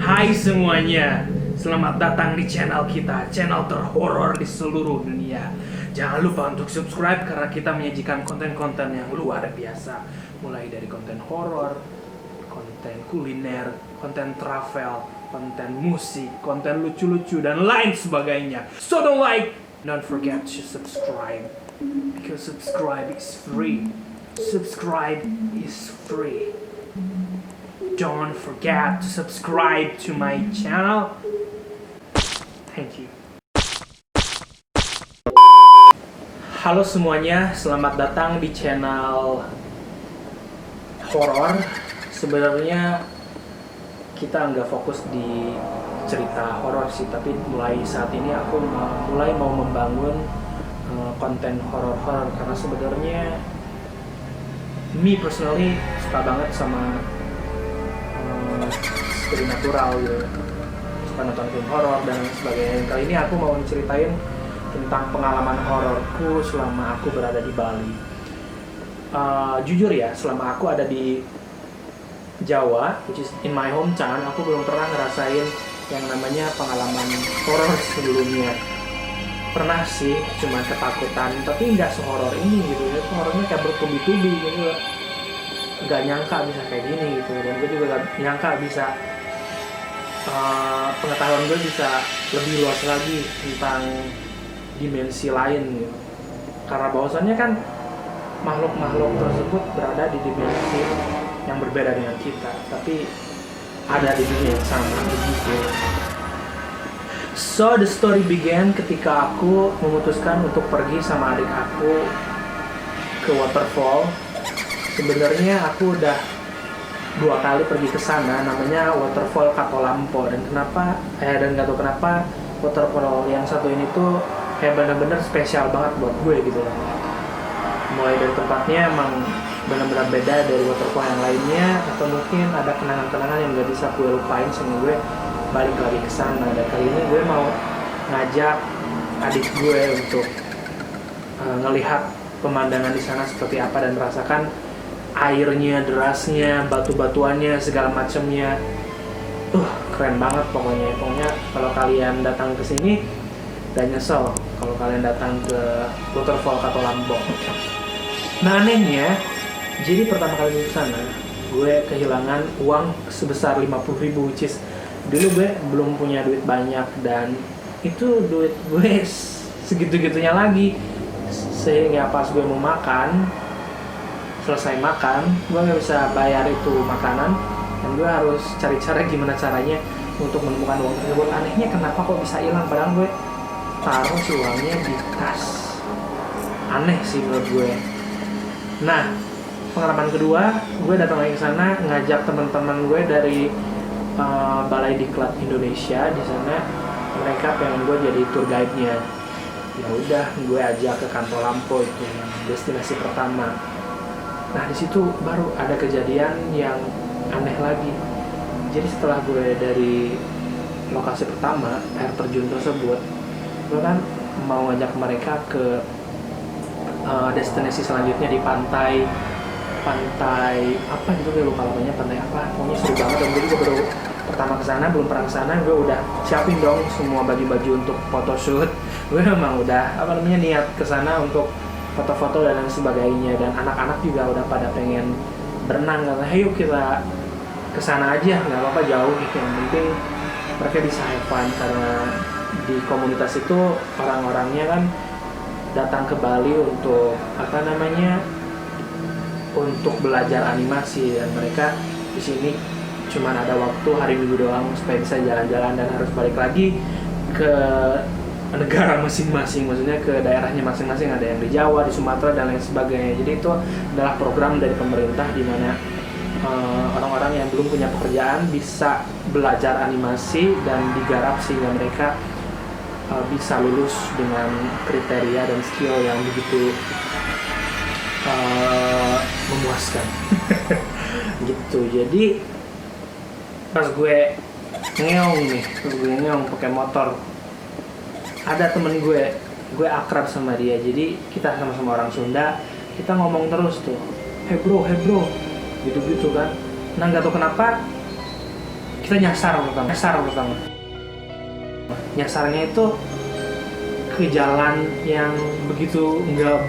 Hai semuanya, selamat datang di channel kita, channel terhoror di seluruh dunia. Jangan lupa untuk subscribe karena kita menyajikan konten-konten yang luar biasa. Mulai dari konten horor, konten kuliner, konten travel, konten musik, konten lucu-lucu, dan lain sebagainya. So don't forget to subscribe. Because subscribe is free. Subscribe is free. Don't forget to subscribe to my channel. Thank you. Halo semuanya, selamat datang di channel horor. Sebenarnya kita nggak fokus di cerita horor sih, tapi mulai saat ini aku mulai mau membangun konten horor-horor karena sebenarnya me personally suka banget sama supernatural gitu, suka nonton film horor dan sebagainya. Kali ini aku mau ceritain tentang pengalaman hororku selama aku berada di Bali. Jujur ya, selama aku ada di Jawa, which is in my hometown, aku belum pernah ngerasain yang namanya pengalaman horor sebelumnya. Pernah sih, cuma ketakutan, tapi nggak sehoror ini gitu ya. Horornya kayak bertubi-tubi gitu. Gak nyangka bisa kayak gini gitu, dan gue juga gak nyangka bisa pengetahuan gue bisa lebih luas lagi tentang dimensi lain gitu. Karena bahwasannya kan makhluk-makhluk tersebut berada di dimensi yang berbeda dengan kita, tapi ada di dunia yang sama begitu. So the story began ketika aku memutuskan untuk pergi sama adik aku ke waterfall. Sebenarnya aku udah 2 kali pergi ke sana, namanya waterfall Katolampo, dan nggak tahu kenapa waterfall yang satu ini tuh kayak bener-bener spesial banget buat gue gitu loh. Mulai dari tempatnya emang benar-benar beda dari waterfall yang lainnya, atau mungkin ada kenangan-kenangan yang gak bisa gue lupain sama gue balik lagi ke sana. Dan kali ini gue mau ngajak adik gue untuk ngelihat pemandangan di sana seperti apa dan merasakan airnya, derasnya, batu-batuannya, segala macamnya. Keren banget pokoknya. Kalau kalian datang ke sini gak nyesel kalau kalian datang ke waterfall Katolampo. Nah anehnya, jadi pertama kali ke sana gue kehilangan uang sebesar 50.000, which is dulu gue belum punya duit banyak, dan itu duit gue segitu-gitunya lagi. Sehingga pas gue mau makan, selesai makan, gue nggak bisa bayar itu makanan, dan gue harus cari cara gimana caranya untuk menemukan uang tersebut. Anehnya kenapa kok bisa hilang, padahal gue taruh si uangnya di tas. Aneh sih menurut gue. Nah, pengalaman kedua, gue datang lagi ke sana ngajak teman-teman gue dari Balai Diklat Indonesia. Di sana mereka pengen gue jadi tour guide-nya. Ya udah, gue ajak ke Katolampo, itu yang destinasi pertama. Nah di situ baru ada kejadian yang aneh lagi. Jadi setelah gue dari lokasi pertama, air terjun tersebut, gue kan mau ngajak mereka ke destinasi selanjutnya di pantai apa gitu, gue lupa namanya, pantai apa, pokoknya seru banget. Dan jadi gue baru pertama kesana, belum pernah kesana, gue udah siapin dong semua baju-baju untuk photoshoot. Gue memang udah niat kesana untuk foto-foto dan lain sebagainya, dan anak-anak juga udah pada pengen berenang, karena yuk kita kesana aja, nggak apa-apa jauh gitu, yang penting mereka bisa have fun. Karena di komunitas itu orang-orangnya kan datang ke Bali untuk untuk belajar animasi, dan mereka di sini cuman ada waktu hari Minggu doang supaya bisa jalan-jalan dan harus balik lagi ke negara masing-masing, maksudnya ke daerahnya masing-masing. Ada yang di Jawa, di Sumatera, dan lain sebagainya. Jadi itu adalah program dari pemerintah di mana orang-orang yang belum punya pekerjaan bisa belajar animasi dan digarap sehingga mereka bisa lulus dengan kriteria dan skill yang begitu memuaskan. Gitu. Jadi pas gue ngeong pakai motor, ada temen gue akrab sama dia, jadi kita sama-sama orang Sunda, kita ngomong terus tuh, hey bro, gitu kan. Nah nggak tahu kenapa kita nyasar pertama. Nyasarnya itu ke jalan yang begitu enggak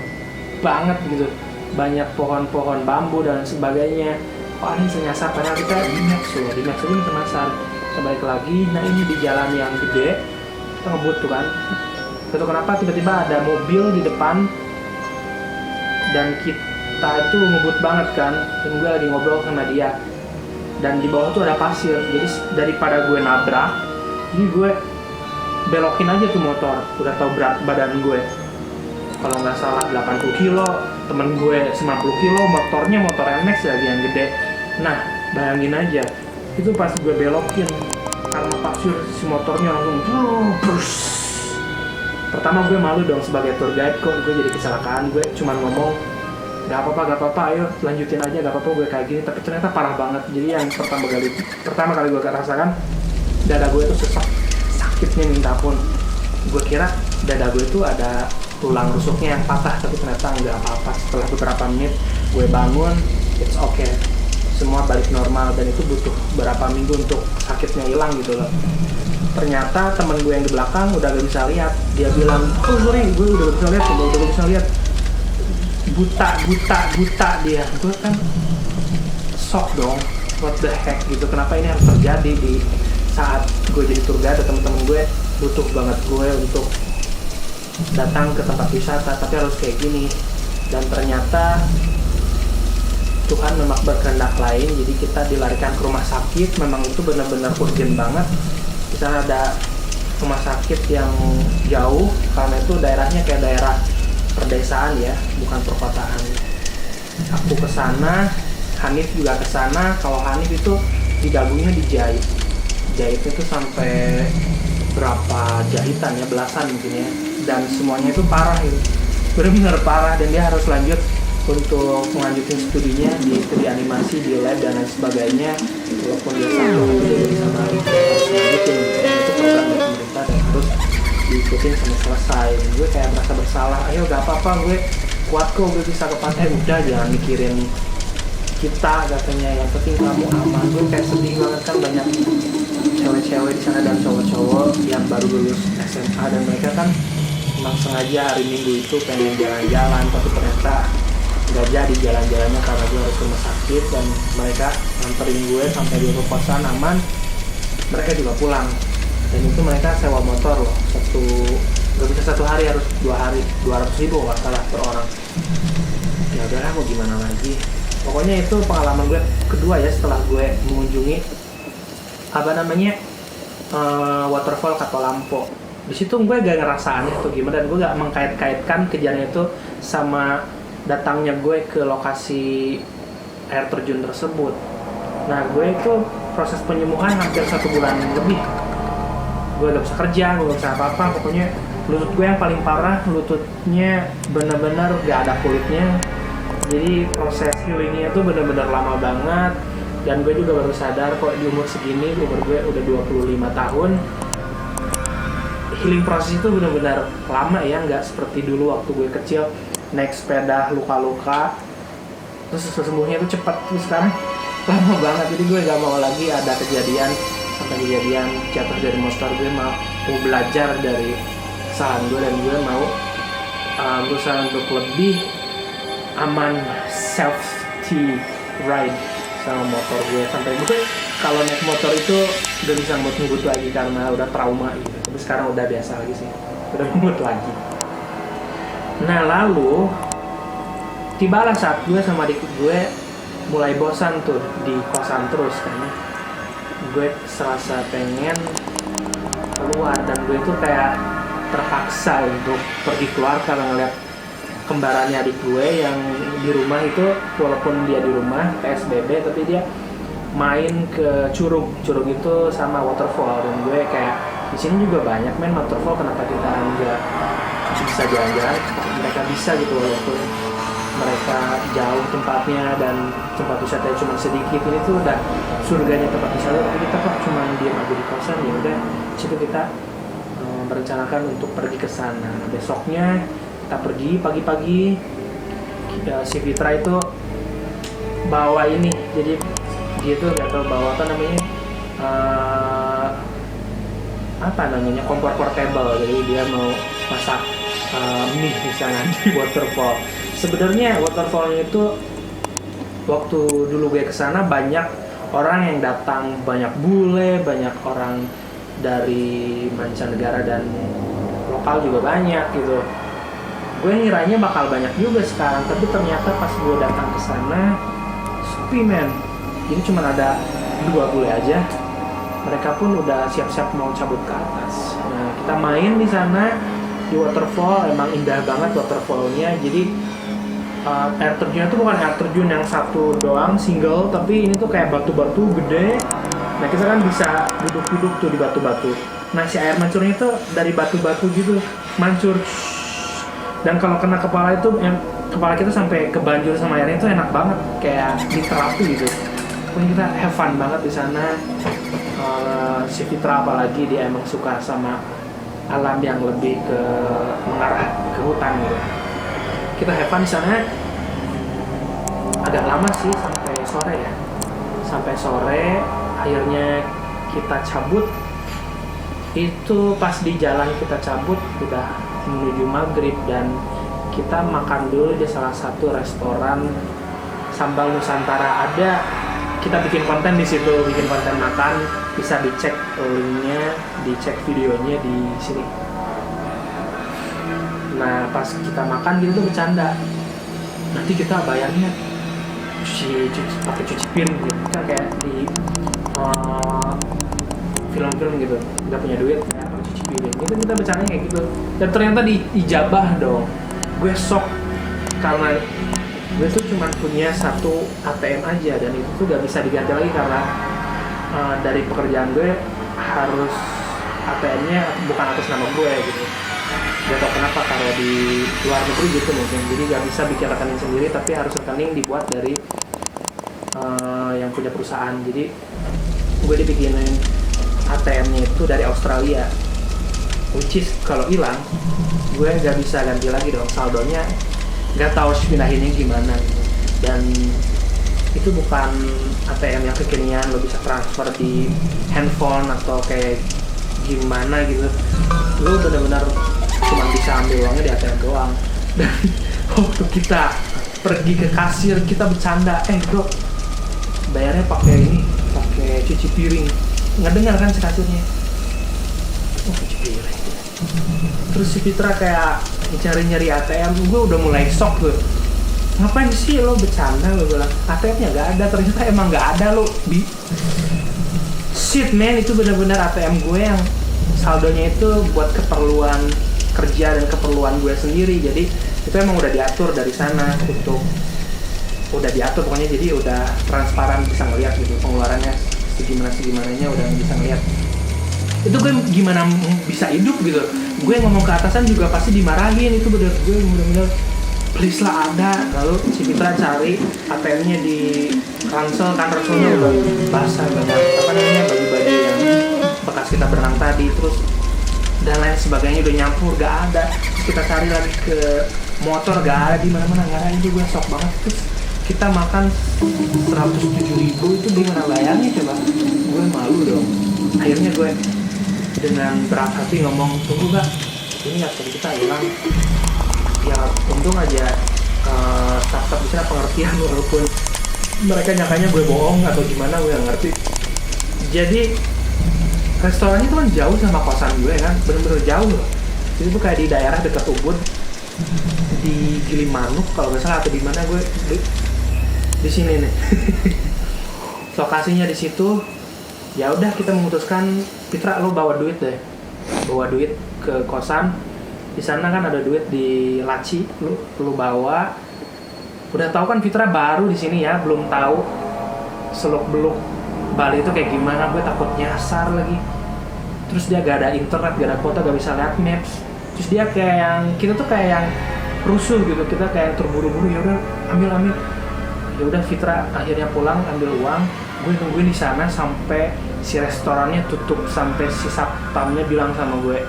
banget gitu, banyak pohon-pohon bambu dan sebagainya. Kok aneh senyasar, padahal kita di Max itu bisa nyasar. Kita balik lagi, nah ini di jalan yang gede, kita ngebut tuh kan. Tahu kenapa tiba-tiba ada mobil di depan dan kita itu ngebut banget kan, dan gue lagi ngobrol sama dia. Dan di bawah tuh ada pasir, jadi daripada gue nabrak, jadi gue belokin aja tuh motor. Udah tau berat badan gue, kalau nggak salah 80 kilo, temen gue 90 kilo, motornya motor NMAX lagi yang gede. Nah, bayangin aja, itu pas gue belokin, karena pasir si motornya langsung terus. Pertama gue malu dong sebagai tour guide, kok gue jadi kecelakaan. Gue cuman ngomong, gak apa-apa, ayo lanjutin aja, gak apa-apa gue kayak gini. Tapi ternyata parah banget. Jadi yang pertama kali gue rasakan, dada gue tuh sesak, sakitnya minta ampun. Gue kira dada gue tuh ada tulang rusuknya yang patah, tapi ternyata nggak apa-apa. Setelah beberapa menit gue bangun, it's okay, semua balik normal. Dan itu butuh beberapa minggu untuk sakitnya hilang gitu loh. Ternyata temen gue yang di belakang udah gak bisa lihat. Dia bilang, oh sorry, gue udah gak bisa lihat, buta dia. Gue kan shock dong, what the heck gitu, kenapa ini harus terjadi di saat gue jadi tour guide. Temen-temen gue butuh banget gue untuk datang ke tempat wisata, tapi harus kayak gini. Dan ternyata Tuhan memang berkehendak lain, jadi kita dilarikan ke rumah sakit. Memang itu benar-benar urgent banget. Di sana ada rumah sakit yang jauh, karena itu daerahnya kayak daerah perdesaan ya, bukan perkotaan. Aku ke sana, Hanif juga ke sana. Kalau Hanif itu di dagunya dijahit. Jahitnya itu sampai berapa jahitan ya, belasan mungkin ya. Dan semuanya itu parah gitu. Benar-benar parah, dan dia harus lanjut untuk melanjutkan studinya di studi animasi di lab dan lain sebagainya. Walaupun dia satu dia bisa harus lanjutin gitu. Itu program dari pemerintah dan harus diikutin sampai selesai. Gue kayak merasa bersalah, ayo gak apa-apa, gue kuat kok, gue bisa ke pantai. Udah, jangan mikirin kita katanya, yang penting kamu aman. Gue kayak sedih banget kan, banyak cewek-cewek di sana dan cowok-cowok yang baru lulus SMA, dan mereka kan memang sengaja hari Minggu itu pengen jalan-jalan, tapi ternyata nggak jadi jalan-jalannya karena gue harus ke rumah sakit. Dan mereka nganterin gue sampai di kosan aman, mereka juga pulang. Dan itu mereka sewa motor loh, nggak bisa satu hari, harus 2 hari, 200.000 nggak salah per orang. Ya udahlah, mau gimana lagi. Pokoknya itu pengalaman gue kedua ya setelah gue mengunjungi waterfall Katulampo. Di situ gue gak ngerasa aneh tuh gimana, dan gue gak mengkait-kaitkan kejadian itu sama datangnya gue ke lokasi air terjun tersebut. Nah, gue itu proses penyembuhan hampir 1 bulan lebih. Gue gak bisa kerja, gue gak bisa apa-apa. Pokoknya lutut gue yang paling parah, lututnya benar-benar gak ada kulitnya. Jadi proses healingnya tuh benar-benar lama banget. Dan gue juga baru sadar kok di umur segini, umur gue udah 25 tahun, healing proses itu benar-benar lama ya, nggak seperti dulu waktu gue kecil naik sepeda luka-luka terus sembuhnya itu cepat. Terus sekarang lama banget, jadi gue gak mau lagi ada kejadian jatuh dari motor. Gue mau belajar dari kesalahan gue, dan gue mau berusaha untuk lebih aman, safety ride sama motor gue. Sampai gue kalau naik motor itu udah bisa ngebut lagi karena udah trauma gitu. Tapi sekarang udah biasa lagi sih, udah ngebut lagi. Nah, lalu tibalah saat gue sama adik gue mulai bosan tuh di kosan terus, karena gue serasa pengen keluar. Dan gue tuh kayak terpaksa untuk pergi keluar karena ngeliat kembarannya adik gue yang di rumah itu, walaupun dia di rumah PSBB, tapi dia main ke curug itu sama waterfall. Dan gue kayak, di sini juga banyak main waterfall, kenapa kita nggak bisa jalan-jalan? Mereka bisa gitu, walaupun mereka jauh tempatnya dan tempat wisatanya cuma sedikit. Ini tuh udah surganya tempat wisata, tapi kita kok cuma diam aja di kosan. Ya udah, situ kita merencanakan untuk pergi ke sana. Besoknya kita pergi pagi-pagi. Si Fitra itu bawa ini, jadi dia tuh nggak tahu bawa apa namanya, apa namanya, kompor portable. Jadi dia mau masak mie misalnya di waterfall. Sebenarnya waterfallnya itu waktu dulu gue kesana banyak orang yang datang, banyak bule, banyak orang dari mancanegara dan lokal juga banyak gitu. Gue ngiranya bakal banyak juga sekarang, tapi ternyata pas gue datang ke sana sepi men. Jadi cuma ada 2 bule aja. Mereka pun udah siap-siap mau cabut ke atas. Nah, kita main di sana di waterfall, emang indah banget waterfallnya. Jadi air terjunnya tuh bukan air terjun yang satu doang single, tapi ini tuh kayak batu-batu gede. Nah, kita kan bisa duduk-duduk tuh di batu-batu. Nah, si air mancurnya tuh dari batu-batu gitu mancur. Dan kalau kena kepala itu, yang kepala kita sampai kebanjur sama airnya itu enak banget, kayak di terapi gitu. Pokoknya kita have fun banget di sana. Si Fitra apalagi dia emang suka sama alam yang lebih ke mengarah ke hutan gitu. Kita have fun di sana agak lama sih, sampai sore ya. Sampai sore akhirnya kita cabut. Itu pas di jalan kita cabut udah menuju maghrib dan kita makan dulu di salah satu restoran sambal Nusantara. Ada, kita bikin konten di situ, bikin konten makan, bisa dicek linknya, dicek videonya di sini. Nah, pas kita makan gitu tuh bercanda, nanti kita bayarnya pakai cuci piring gitu kan, kayak di film-film gitu, nggak punya duit ya pakai cuci piring gitu. Kita bercanda kayak gitu dan ternyata diijabah dong. Gue shock karena gue tuh cuma punya satu ATM aja dan itu tuh gak bisa diganti lagi karena dari pekerjaan gue harus ATM-nya bukan atas nama gue gitu. Gak tau kenapa, karena di luar negeri gitu mungkin, jadi gak bisa bikin rekening sendiri, tapi harus rekening dibuat dari yang punya perusahaan. Jadi gue dibikinin ATM-nya itu dari Australia, which is kalau hilang gue gak bisa ganti lagi dong, saldonya gak tahu harus pindahinnya gimana gitu. Dan itu bukan ATM yang kekinian lo bisa transfer di handphone atau kayak gimana gitu. Lo benar-benar cuma bisa ambil uangnya di ATM doang. Dan waktu kita pergi ke kasir kita bercanda, bro bayarnya pakai ini, pakai cuci piring. Nggak dengar kan si kasirnya, cuci piring. Terus si Fitra kayak nyari ATM, gue udah mulai shock tuh. Ngapain sih lo bercanda, lo bilang ATM-nya nggak ada, ternyata emang nggak ada lo. Shit man, itu benar-benar ATM gue yang saldonya itu buat keperluan kerja dan keperluan gue sendiri. Jadi itu emang udah diatur dari sana, untuk udah diatur pokoknya, jadi udah transparan, bisa ngeliat gitu pengeluarannya segimananya udah bisa ngeliat. Itu gue gimana bisa hidup gitu. Gue ngomong ke atasan juga pasti dimarahin. Itu bener, gue bener-bener please lah ada. Lalu si Fitra cari ATM-nya di ransel, kan ranselnya udah basah banget, apa namanya, baju-baju yang bekas kita berenang tadi, terus dan lain sebagainya udah nyampur, gak ada. Terus kita cari lagi ke motor, gak ada, di mana-mana gak ada. Itu gue shock banget. Terus kita makan 107.000, itu gimana bayarnya coba? Gue malu dong. Akhirnya gue dengan berat hati ngomong, tunggu gak, ini ATM kita hilang. Ya untung aja staff di sana pengertian, walaupun mereka nyangkanya gue bohong atau gimana, gue gak ngerti. Jadi restorannya tuh kan jauh sama kosan gue kan, bener-bener jauh loh. Itu tuh kayak di daerah dekat Ubud, di Gilimanuk kalau nggak salah, atau di mana, gue di sini nih. Lokasinya di situ. Ya udah, kita memutuskan, Fitra lo bawa duit deh, bawa duit ke kosan. Di sana kan ada duit di laci, lu bawa. Udah tahu kan Fitra baru di sini ya, belum tahu seluk-beluk Bali itu kayak gimana. Gue takut nyasar lagi. Terus dia gak ada internet, gak ada kuota, gak bisa lihat maps. Terus dia kayak yang, kita tuh kayak yang rusuh gitu, kita kayak terburu-buru. Ya udah ambil. Ya udah, Fitra akhirnya pulang ambil uang. Gue nungguin di sana sampai si restorannya tutup, sampai si satpamnya bilang sama gue,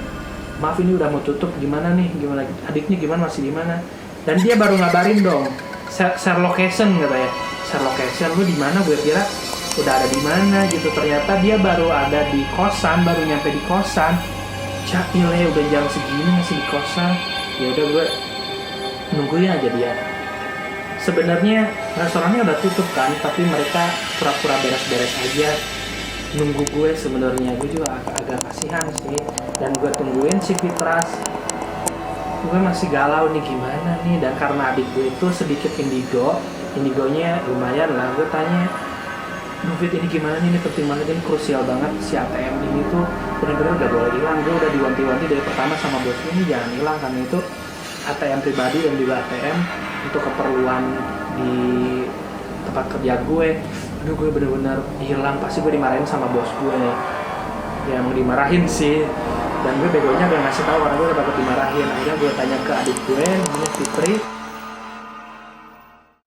maaf ini udah mau tutup, gimana nih, gimana adiknya, gimana, masih di mana? Dan dia baru ngabarin dong, share location katanya, share location. Lu di mana? Gue kira udah ada di mana gitu. Ternyata dia baru ada di kosan, baru nyampe di kosan. Cakile udah jam segini masih di kosan. Ya udah gue nungguin aja dia. Sebenarnya restorannya udah tutup kan, tapi mereka pura-pura beres-beres aja nunggu gue. Sebenarnya gue juga agak kasihan sih, dan gue tungguin si Fitras. Gue masih galau nih gimana nih, dan karena adik gue itu sedikit indigonya lumayan lah. Gue tanya, Fit ini gimana nih, ini penting banget, ini krusial banget, si ATM ini tuh bener-bener udah boleh hilang. Gue udah diwanti-wanti dari pertama sama bos ini jangan hilang, karena itu ATM pribadi dan juga ATM untuk keperluan di tempat kerja gue. Aduh, gue bener-bener hilang, pasti gue dimarahin sama bos gue nih. Ya mau dimarahin sih, dan gue begonya gak ngasih tahu karena gue udah takut dimarahin. Akhirnya gue tanya ke adik gue namanya Fitri,